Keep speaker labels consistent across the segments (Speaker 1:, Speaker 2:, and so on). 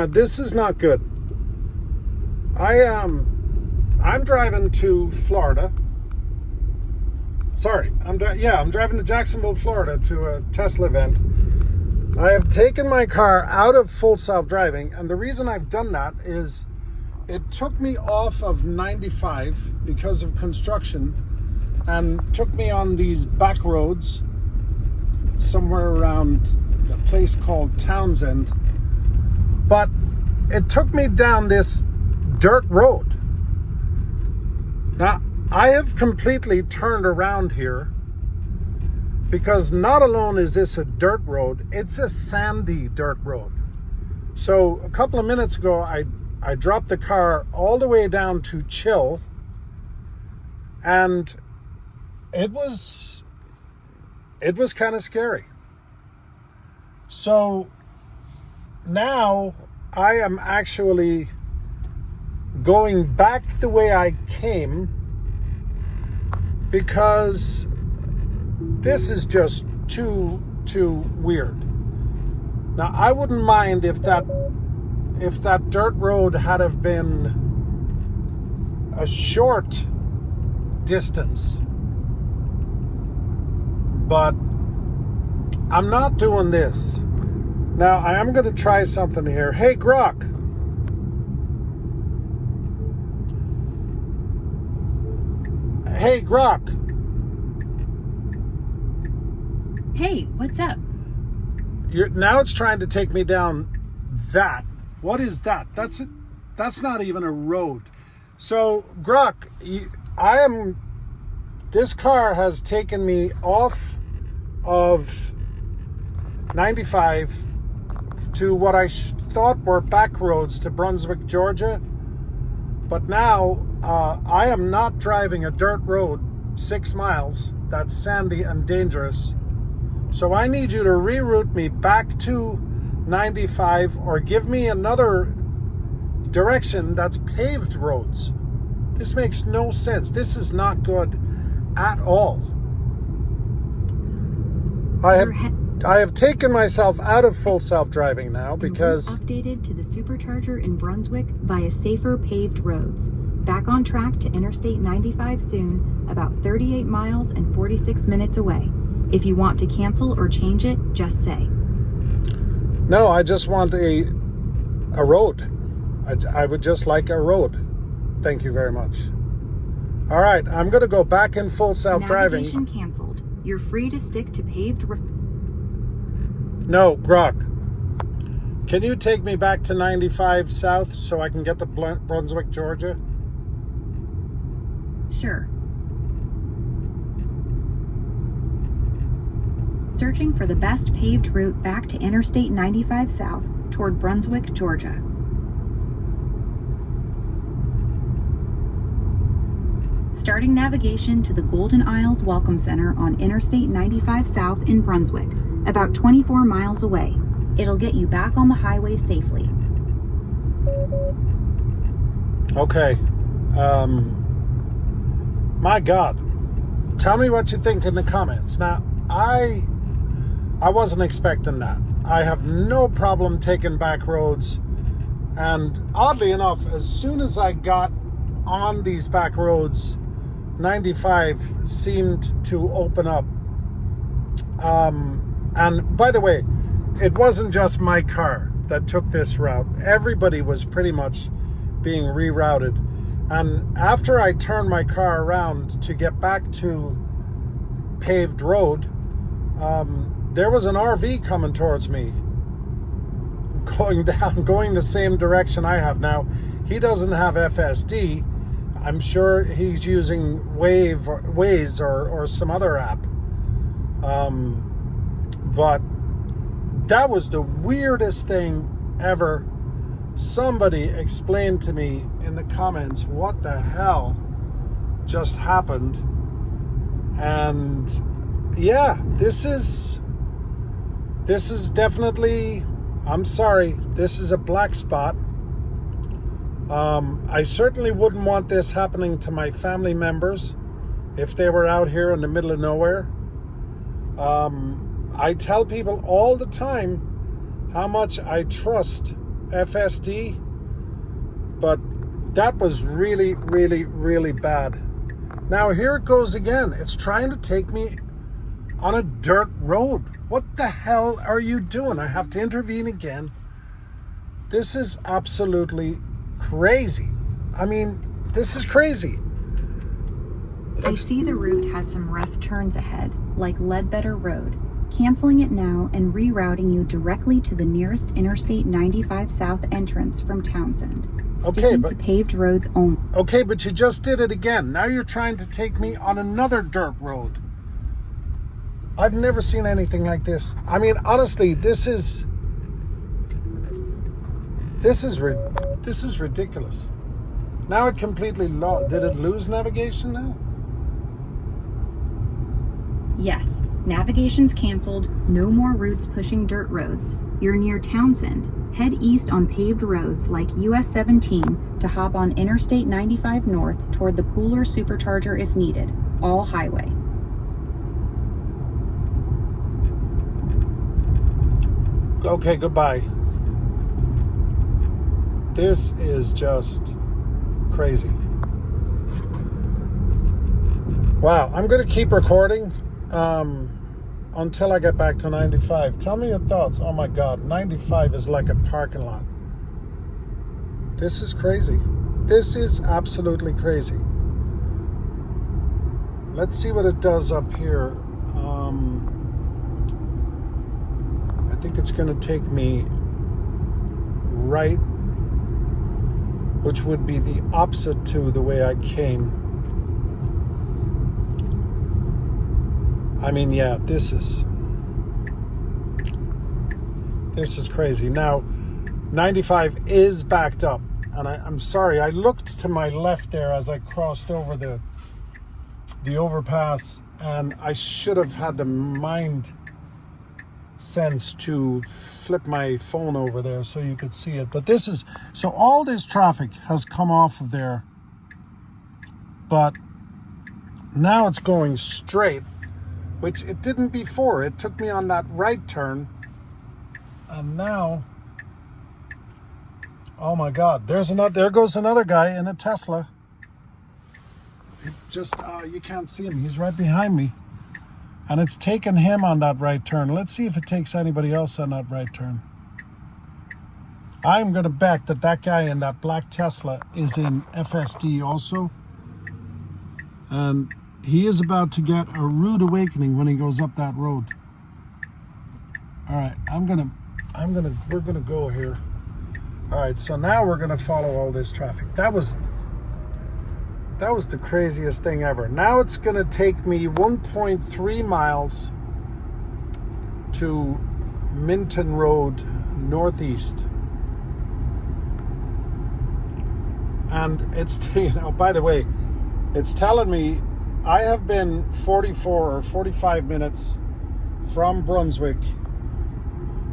Speaker 1: Now this is not good. I'm driving to Florida. Sorry, I'm driving to Jacksonville, Florida to a Tesla event. I have taken my car out of full self-driving, and the reason I've done that is it took me off of 95 because of construction and took me on these back roads somewhere around a place called Townsend. But it took me down this dirt road. Now, I have completely turned around here because not alone is this a dirt road, it's a sandy dirt road. So a couple of minutes ago, I dropped the car all the way down to chill, and it was kind of scary. So now I am actually going back the way I came because this is just too weird. Now, I wouldn't mind if that dirt road had have been a short distance, but I'm not doing this. Now, I am going to try something here. Hey, Grok. Hey, Grok.
Speaker 2: Hey, what's up?
Speaker 1: Now it's trying to take me down that. What is that? That's not even a road. So, Grok, this car has taken me off of 95 to what I thought were back roads to Brunswick, Georgia. But now I am not driving a dirt road 6 miles that's sandy and dangerous. So I need you to reroute me back to 95 or give me another direction that's paved roads. This makes no sense. This is not good at all. I have taken myself out of full self-driving now because
Speaker 2: updated to the supercharger in Brunswick via safer paved roads. Back on track to Interstate 95 soon, about 38 miles and 46 minutes away. If you want to cancel or change it, just say.
Speaker 1: No, I just want a road. I would just like a road. Thank you very much. All right, I'm going to go back in full self-driving.
Speaker 2: Navigation canceled. You're free to stick to paved
Speaker 1: No, Grok. Can you take me back to 95 south so I can get to Brunswick, Georgia?
Speaker 2: Sure. Searching for the best paved route back to Interstate 95 South toward Brunswick, Georgia. Starting navigation to the Golden Isles Welcome Center on Interstate 95 South in Brunswick, about 24 miles away. It'll get you back on the highway safely.
Speaker 1: Okay. My God. Tell me what you think in the comments. Now, I wasn't expecting that. I have no problem taking back roads. And oddly enough, as soon as I got on these back roads, 95 seemed to open up. And by the way, it wasn't just my car that took this route. Everybody was pretty much being rerouted. And after I turned my car around to get back to paved road, there was an RV coming towards me, going the same direction I have. Now, he doesn't have FSD. I'm sure he's using Waze or some other app. But that was the weirdest thing ever. Somebody explained to me in the comments what the hell just happened. And yeah, this is definitely, I'm sorry, this is a black spot. I certainly wouldn't want this happening to my family members if they were out here in the middle of nowhere. I tell people all the time how much I trust FSD, but that was really, really, really bad. Now here it goes again. It's trying to take me on a dirt road. What the hell are you doing? I have to intervene again. This is absolutely crazy. I mean, this is crazy.
Speaker 2: I see the route has some rough turns ahead, like Ledbetter Road. Canceling it now and rerouting you directly to the nearest Interstate 95 South entrance from Townsend. Sticking to paved roads only.
Speaker 1: Okay, but you just did it again. Now you're trying to take me on another dirt road. I've never seen anything like this. I mean, honestly, this is ridiculous. Now it completely did it lose navigation now?
Speaker 2: Yes, navigation's canceled. No more routes pushing dirt roads. You're near Townsend. Head east on paved roads like US 17 to hop on Interstate 95 North toward the Pooler Supercharger if needed. All highway.
Speaker 1: Okay, goodbye. This is just crazy. Wow, I'm going to keep recording until I get back to 95. Tell me your thoughts. Oh my God, 95 is like a parking lot. This is crazy. This is absolutely crazy. Let's see what it does up here. I think it's going to take me right, which would be the opposite to the way I came. I mean, yeah, this is crazy. Now, 95 is backed up, and I'm sorry, I looked to my left there as I crossed over the overpass, and I should have had the mind sense to flip my phone over there so you could see it. But so all this traffic has come off of there, but now it's going straight, which it didn't before. It took me on that right turn, and now, oh my God, there goes another guy in a Tesla. It just, you can't see him. He's right behind me. And it's taken him on that right turn. Let's see if it takes anybody else on that right turn. I'm going to bet that guy in that black Tesla is in FSD also. And he is about to get a rude awakening when he goes up that road. All right, we're gonna go here. All right, so now we're gonna follow all this traffic. That was the craziest thing ever. Now it's gonna take me 1.3 miles to Minton Road Northeast. And it's, by the way, it's telling me I have been 44 or 45 minutes from Brunswick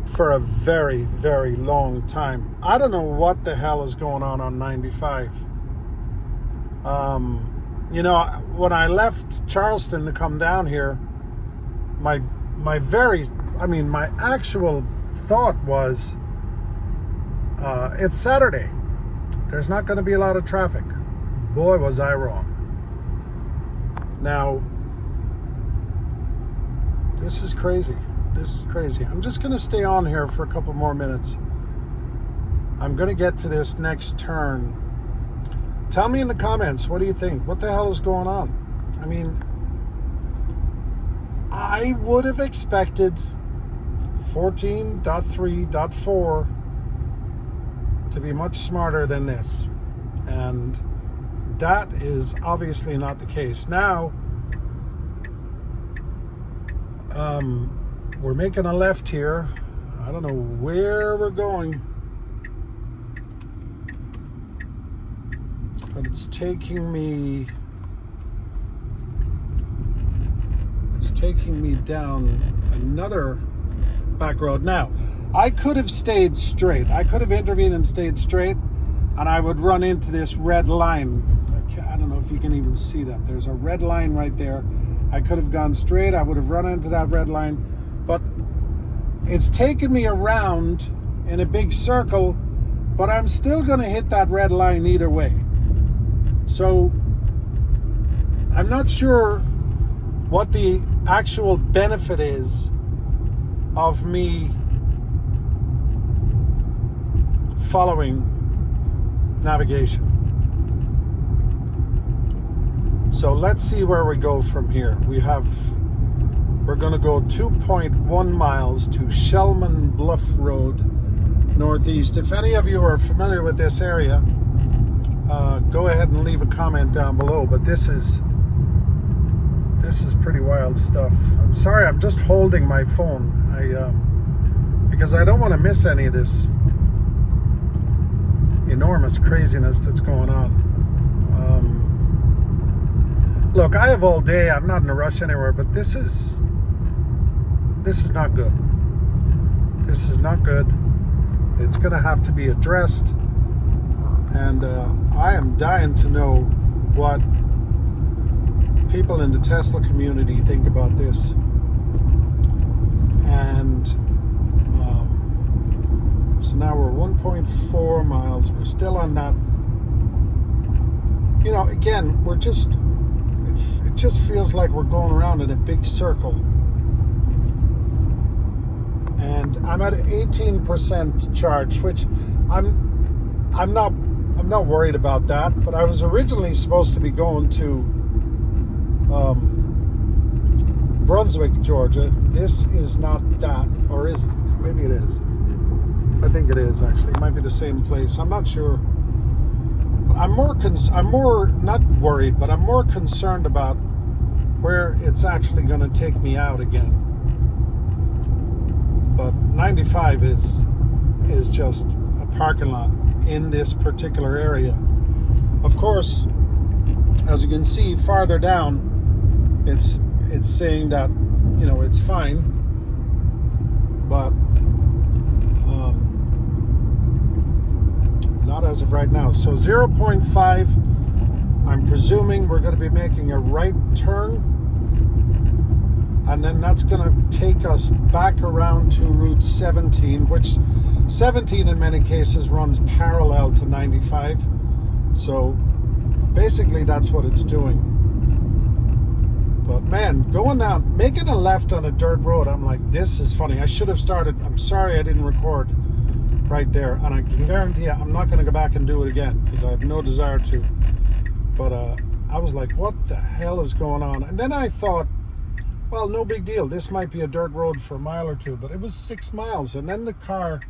Speaker 1: for a very, very long time. I don't know what the hell is going on 95. When I left Charleston to come down here, my actual thought was, it's Saturday. There's not going to be a lot of traffic. Boy, was I wrong. Now, this is crazy. This is crazy. I'm just going to stay on here for a couple more minutes. I'm going to get to this next turn. Tell me in the comments, what do you think? What the hell is going on? I mean, I would have expected 14.3.4 to be much smarter than this. And that is obviously not the case. Now, we're making a left here. I don't know where we're going, but it's taking me down another back road. Now, I could have stayed straight. I could have intervened and stayed straight, and I would run into this red line. I don't know if you can even see that. There's a red line right there. I could have gone straight. I would have run into that red line, but it's taken me around in a big circle but I'm still going to hit that red line either way. So I'm not sure what the actual benefit is of me following navigation. So let's see where we go from here. We're going to go 2.1 miles to Shellman Bluff Road, northeast. If any of you are familiar with this area, go ahead and leave a comment down below. But this is pretty wild stuff. I'm sorry, I'm just holding my phone. Because I don't want to miss any of this enormous craziness that's going on. Look, I have all day. I'm not in a rush anywhere, but this is not good. This is not good. It's going to have to be addressed, and I am dying to know what people in the Tesla community think about this. And so now we're 1.4 miles. We're still on that. You know, again, it just feels like we're going around in a big circle. And I'm at 18% charge, which I'm not worried about that. But I was originally supposed to be going to Brunswick, Georgia. This is not that, or is it? Maybe it is. I think it is, actually. It might be the same place. I'm not sure. I'm more not worried, but I'm more concerned about where it's actually going to take me out again. But 95 is just a parking lot in this particular area. Of course, as you can see farther down, it's saying that, you know, it's fine, but not as of right now. So 0.5, I'm presuming we're going to be making a right turn, and then that's going to take us back around to Route 17, which 17 in many cases runs parallel to 95. So basically that's what it's doing. But man, going down, making a left on a dirt road, I'm like, this is funny. I should have started. I'm sorry I didn't record right there, and I can guarantee you I'm not going to go back and do it again because I have no desire to. But I was like, what the hell is going on? And then I thought, well, no big deal. This might be a dirt road for a mile or two, but it was 6 miles. And then the car,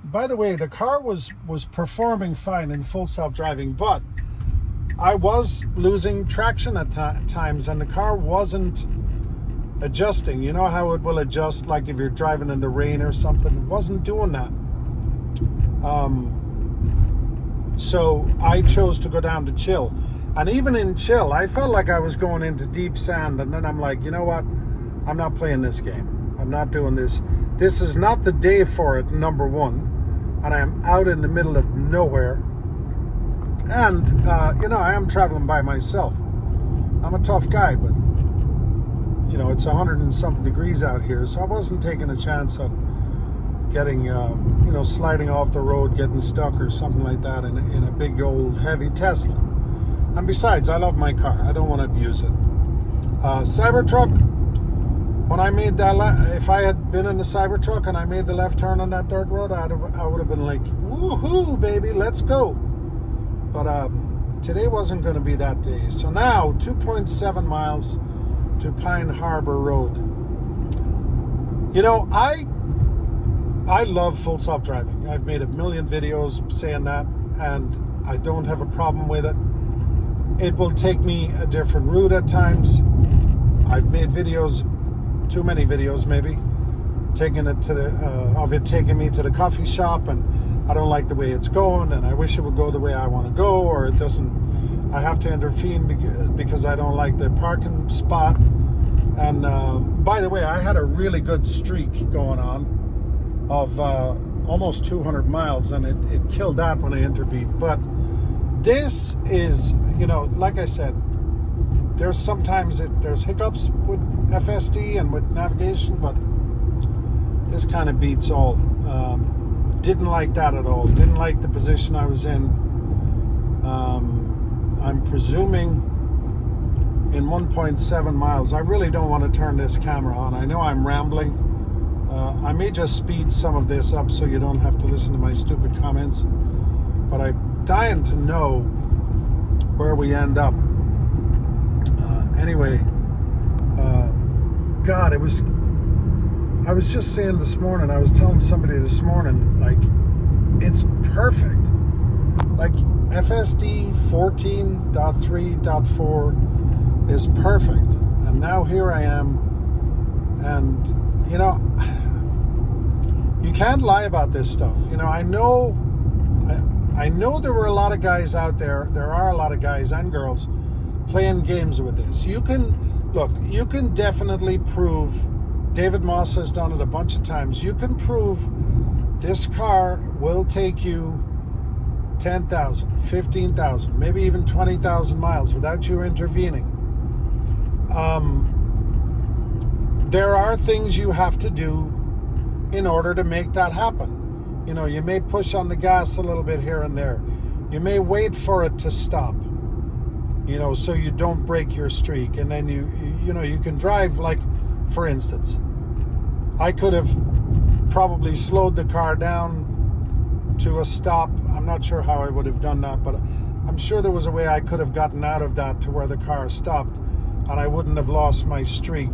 Speaker 1: by the way, the car was performing fine in full self-driving, but I was losing traction at times, and the car wasn't adjusting. You know how it will adjust, like if you're driving in the rain or something? It wasn't doing that. So I chose to go down to chill. And even in chill, I felt like I was going into deep sand. And then I'm like, you know what? I'm not playing this game. I'm not doing this. This is not the day for it, number one. And I am out in the middle of nowhere. And, you know, I am traveling by myself. I'm a tough guy, but, you know, it's 100 and something degrees out here. So I wasn't taking a chance on getting, you know, sliding off the road, getting stuck or something like that in a big old heavy Tesla. And besides, I love my car. I don't want to abuse it. Cybertruck, when I made that, if I had been in the Cybertruck and I made the left turn on that dirt road, I would have been like, woohoo, baby, let's go. But today wasn't going to be that day. So now, 2.7 miles to Pine Harbor Road. You know, I love full self-driving. I've made a million videos saying that, and I don't have a problem with it. It will take me a different route at times. I've made videos, too many videos maybe, taking it to of it taking me to the coffee shop, and I don't like the way it's going, and I wish it would go the way I want to go, or it doesn't. I have to intervene because I don't like the parking spot. And by the way, I had a really good streak going on of almost 200 miles, and it killed that when I intervened. But this is, you know, like I said, there's sometimes there's hiccups with FSD and with navigation, but this kind of beats all. didn't like that at all. Didn't like the position I was in. I'm presuming in 1.7 miles. I really don't want to turn this camera on. I know I'm rambling. I may just speed some of this up so you don't have to listen to my stupid comments. But I'm dying to know where we end up. Anyway, God, I was just saying this morning, I was telling somebody this morning, like, it's perfect. Like, FSD 14.3.4 is perfect. And now here I am. And, you know, you can't lie about this stuff. You know, I know there were a lot of guys out there. There are a lot of guys and girls playing games with this. You can definitely prove, David Moss has done it a bunch of times, you can prove this car will take you 10,000, 15,000, maybe even 20,000 miles without you intervening. There are things you have to do in order to make that happen. You know, you may push on the gas a little bit here and there. You may wait for it to stop, you know, so you don't break your streak. And then you can drive, like, for instance, I could have probably slowed the car down to a stop. I'm not sure how I would have done that, but I'm sure there was a way I could have gotten out of that to where the car stopped and I wouldn't have lost my streak.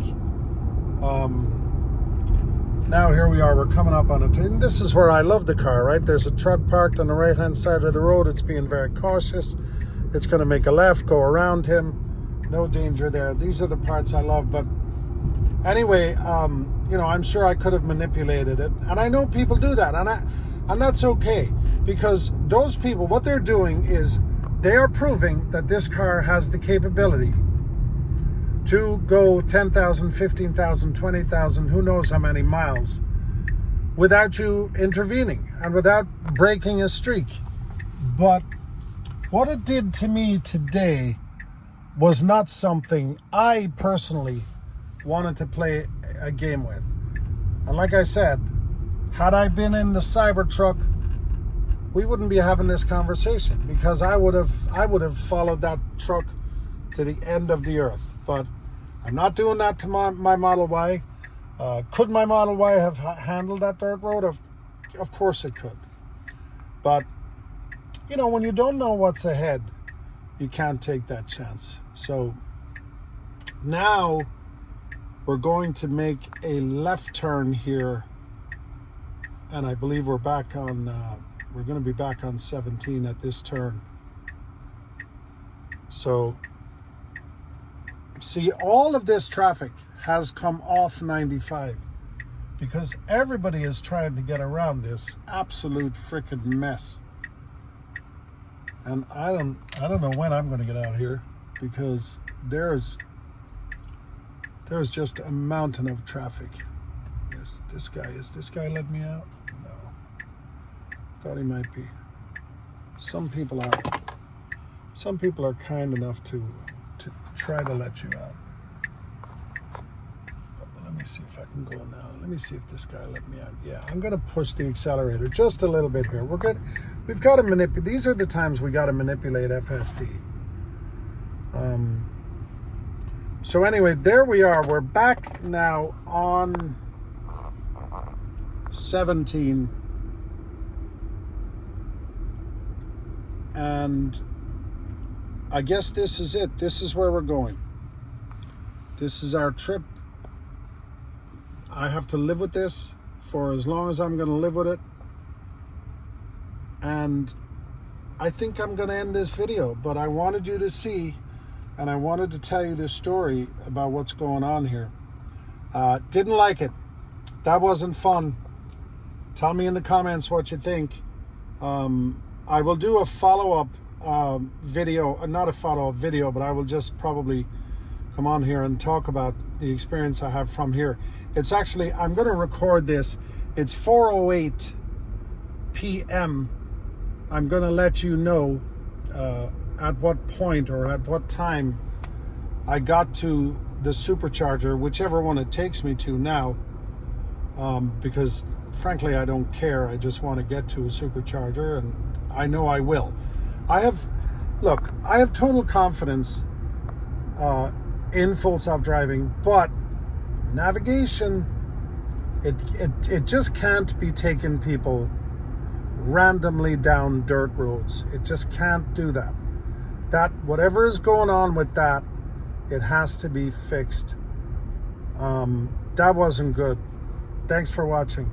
Speaker 1: Now here we are, we're coming up on it. And this is where I love the car, right? There's a truck parked on the right-hand side of the road. It's being very cautious. It's going to make a left, go around him. No danger there. These are the parts I love. But anyway, you know, I'm sure I could have manipulated it. And I know people do that. And that's okay. Because those people, what they're doing is they are proving that this car has the capability to go 10,000, 15,000, 20,000, who knows how many miles, without you intervening and without breaking a streak. But what it did to me today was not something I personally wanted to play a game with. And like I said, had I been in the Cybertruck, we wouldn't be having this conversation, because I would have followed that truck to the end of the earth. But I'm not doing that to my Model Y. Could my Model Y have handled that dirt road? Of course it could. But, you know, when you don't know what's ahead, you can't take that chance. So now we're going to make a left turn here. And I believe we're back on, we're going to be back on 17 at this turn. So, see, all of this traffic has come off 95 because everybody is trying to get around this absolute freaking mess. And I don't know when I'm going to get out here, because there's just a mountain of traffic. Is this guy let me out? No. Thought he might be. Some people are kind enough to try to let you out. Let me see if I can go now. Let me see if this guy let me out. Yeah, I'm going to push the accelerator just a little bit here. We're good. We've got to manipulate. These are the times we got to manipulate FSD. So anyway, there we are. We're back now on 17. And I guess this is it. This is where we're going. This is our trip. I have to live with this for as long as I'm going to live with it. And I think I'm going to end this video, but I wanted you to see, and I wanted to tell you this story about what's going on here. Didn't like it. That wasn't fun. Tell me in the comments what you think. I will do a follow-up video, not a follow-up video, but I will just probably come on here and talk about the experience I have from here. It's actually, I'm going to record this. It's 4:08 p.m. I'm going to let you know at what point or at what time I got to the supercharger, whichever one it takes me to now, because frankly, I don't care. I just want to get to a supercharger, and I know I will. I have total confidence in full self-driving, but navigation, it just can't be taking people randomly down dirt roads. It just can't do that. That whatever is going on with that, it has to be fixed. That wasn't good. Thanks for watching.